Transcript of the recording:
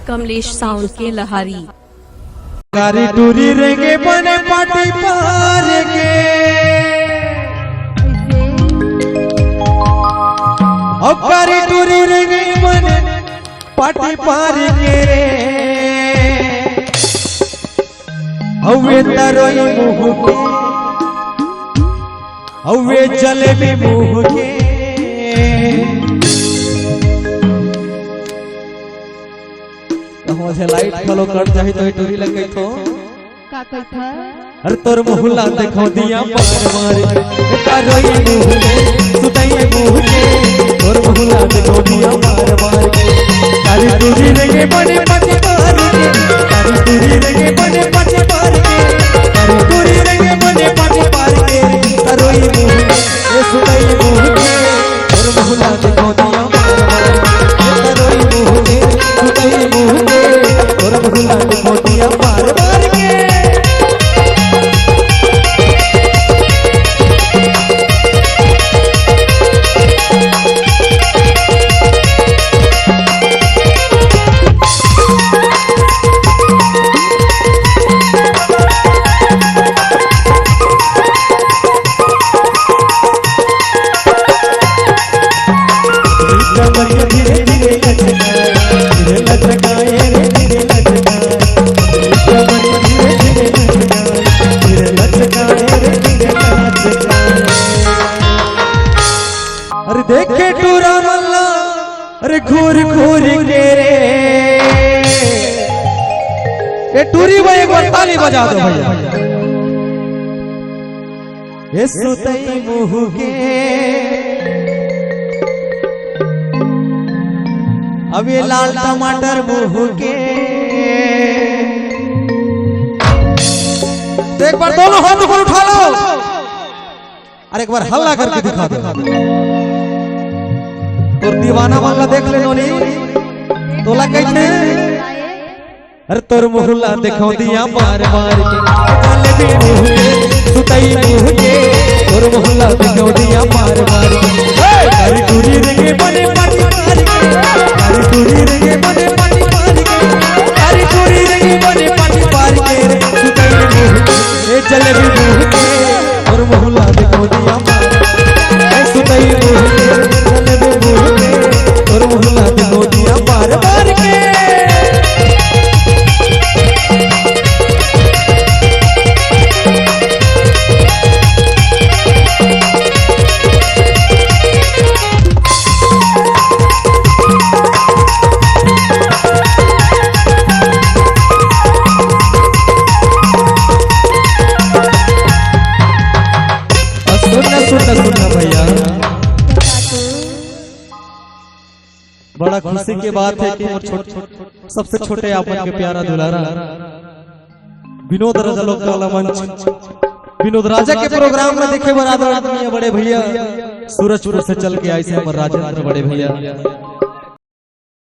Kamlesh sound के लहारी। कारी टूरी रेंगे बने पाटी पार के कारी टूरी रेंगे बने पाटी पार के अवे तरोई मुँह के अवे जलेबी मुँह के मुझे लाइट फॉलो कर जाही तो टूरी लग गई तो का कथा अरे तोर मोहल्ला देखो दिया मार मार करोई मुंह के सुताई मुंह के तोर मोहल्ला देखो दिया मार मार कारी टूरी रेंगे बने पाटी पार के कारी टूरी रेंगे बने पाटी पार के कारी टूरी रेंगे बने पाटी पार के करोई मुंह के सुताई मुंह के तोर मोहल्ला देखो दिया मार मार करोई मुंह के सुताई मुंह के तोर मोहल्ला देखो दिया मार मार के अरे देखे टूरा मल्ला अरे घूर घूर के रे ये टूरी भाई एक बार ताली बजा दो भैया ये सुतई मुँह के अब ये लाल टमाटर मुँह के तो एक बार दोनों हाथ ऊपर उठा लो अरे एक बार हल्ला करके दिखा दो तो दीवाना वाला देख ले नोनी तोला कैसे अरे तोर मोहल्ला देखो दिया मार मार के जलेबी मुँह के सुताई मुँह के तोर मोहल्ला देखो दिया मार मार के कारी टूरी रेंगे बने पाटी पार के कारी टूरी रेंगे बने पाटी पार के कारी टूरी रेंगे बने पाटी पार के सुताई मुँह के जलेबी मुँह के तोर मोहल्ला देखो दिया मार के सुताई मुँह के जलेबी मुँह के तोर मोहल्ला देखो दिया मार मार के सुनना भैया बड़ा खुशी की बात है कि सबसे छोटे आपन के प्यारा दुलारा विनोद राजा लोक कला मंच विनोद राजा के प्रोग्राम में देखे बराबर आदमी बड़े भैया सूरजपुर से चल के आए से हमारे राजेंद्र बड़े भैया